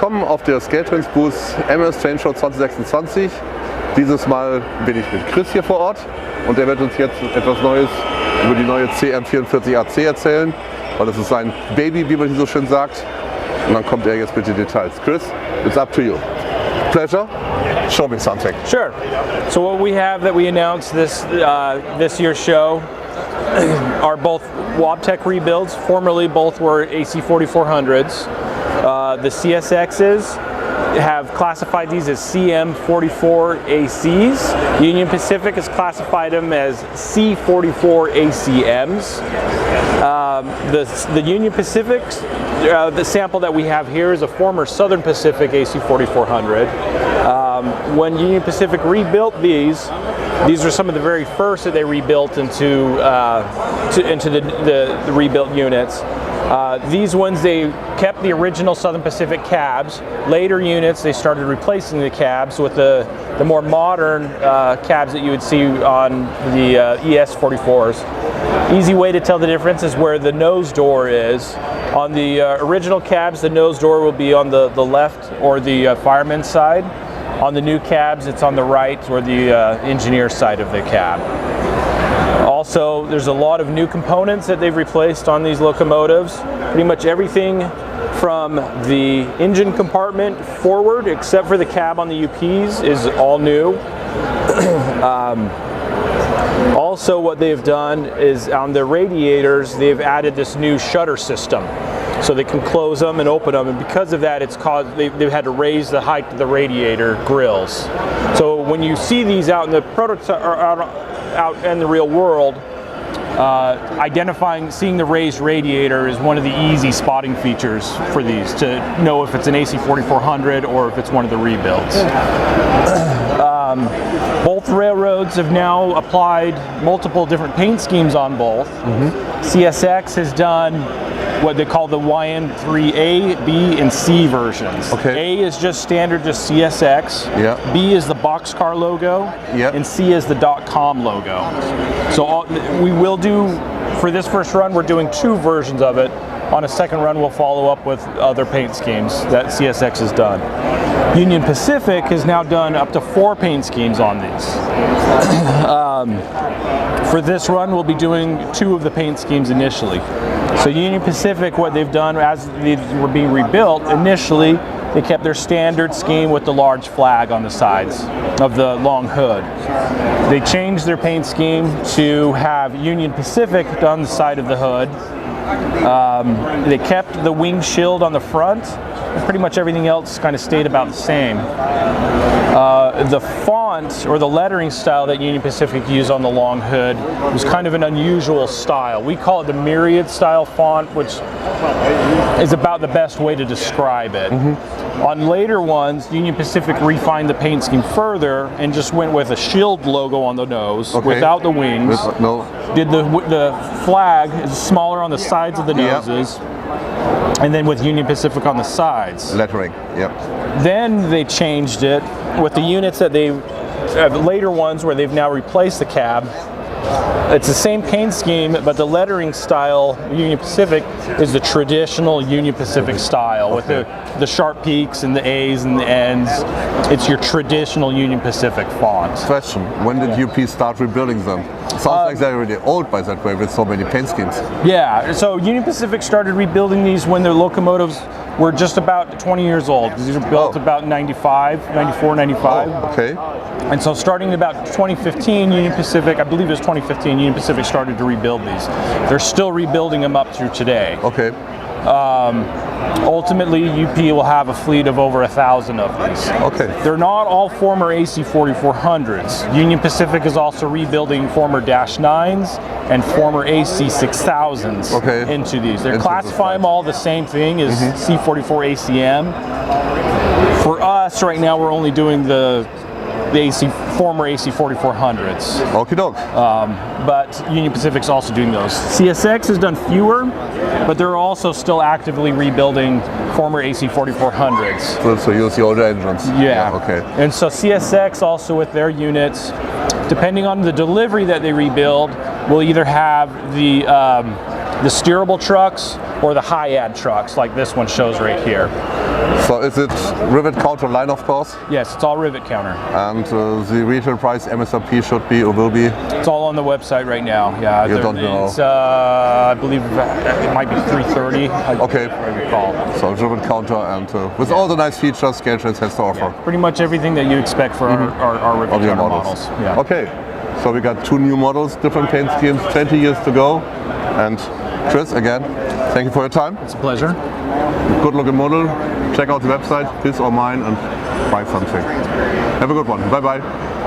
Willkommen auf der ScaleTrains Booth Amherst Train Show 2026. Dieses Mal bin ich mit Chris hier vor Ort und er wird uns jetzt etwas Neues über die neue CM44AC erzählen, weil das ist sein Baby, wie man hier so schön sagt. Und dann kommt er jetzt mit den Details. Chris, it's up to you. Pleasure. Show me something. Sure. So what we have that we announced this year's show are both Wabtec rebuilds. Formerly, both were AC4400s. The CSXs have classified these as CM44ACs. Union Pacific has classified them as C44ACMs. The Union Pacific, the sample that we have here is a former Southern Pacific AC4400. When Union Pacific rebuilt these are some of the very first that they rebuilt into the rebuilt units. These ones, they kept the original Southern Pacific cabs. Later units, they started replacing the cabs with the more modern cabs that you would see on the ES44s. Easy way to tell the difference is where the nose door is. On the original cabs, the nose door will be on the left or the fireman's side. On the new cabs, it's on the right or the engineer side of the cab. Also, there's a lot of new components that they've replaced on these locomotives. Pretty much everything from the engine compartment forward, except for the cab on the UPs, is all new. Also, what they've done is on the radiators, they've added this new shutter system. So they can close them and open them, and because of that, it's caused they've had to raise the height of the radiator grills. So when you see these out in the prototype or out in the real world, seeing the raised radiator is one of the easy spotting features for these to know if it's an AC4400 or if it's one of the rebuilds. Both railroads have now applied multiple different paint schemes on both. CSX has done what they call the YN3A, B, and C versions. Okay. A is just standard, just CSX. Yeah. B is the boxcar logo. Yeah. And C is the .com logo. So we will do, for this first run, we're doing two versions of it. On a second run, we'll follow up with other paint schemes that CSX has done. Union Pacific has now done up to 4 paint schemes on these. For this run, we'll be doing 2 of the paint schemes initially. So Union Pacific, what they've done as these were being rebuilt, initially they kept their standard scheme with the large flag on the sides of the long hood. They changed their paint scheme to have Union Pacific on the side of the hood. They kept the wing shield on the front, and pretty much everything else kind of stayed about the same. The font or the lettering style that Union Pacific used on the long hood was kind of an unusual style. We call it the myriad style font, which is about the best way to describe it. On later ones, Union Pacific refined the paint scheme further and just went with a shield logo on the nose without the wings. Did the flag is smaller on the sides of the noses, and then with Union Pacific on the sides. Lettering, yep. Then they changed it with the units that they later ones where they've now replaced the cab. It's the same paint scheme, but the lettering style, Union Pacific, is the traditional Union Pacific style with the sharp peaks and the A's and the N's. It's your traditional Union Pacific font. Question, when did UP start rebuilding them? Sounds like they're already old by that way with so many paint schemes. Yeah, so Union Pacific started rebuilding these when their locomotives were just about 20 years old. These were built about 94, 95. Oh, okay. And so starting in about 2015, Union Pacific, I believe it was 2015, Union Pacific started to rebuild these. They're still rebuilding them up through today. Okay. Ultimately, UP will have a fleet of over 1,000 of these. Okay. They're not all former AC4400s. Union Pacific is also rebuilding former Dash 9s and former AC6000s into these. They're classifying them all the same thing as C44ACM. For us, right now, we're only doing the former AC4400s. Okie doke. But Union Pacific's also doing those. CSX has done fewer, but they're also still actively rebuilding former AC4400s. So use the older engines. Yeah. Okay. And so CSX also with their units, depending on the delivery that they rebuild, will either have the steerable trucks or the high-ad trucks like this one shows right here. So is it rivet counter line, of course? Yes, it's all rivet counter. And the retail price MSRP should be or will be? It's all on the website right now. Yeah, You don't know. It's, I believe it might be $330. Okay. I recall. So rivet counter and with all the nice features ScaleTrains has to offer. Pretty much everything that you expect for our rivet Of your counter models. models. Yeah. Okay. So we got 2 new models, different paint schemes, 20 years to go. And Chris, again, thank you for your time. It's a pleasure. Good looking model. Check out the website, his or mine, and buy something. Have a good one. Bye bye.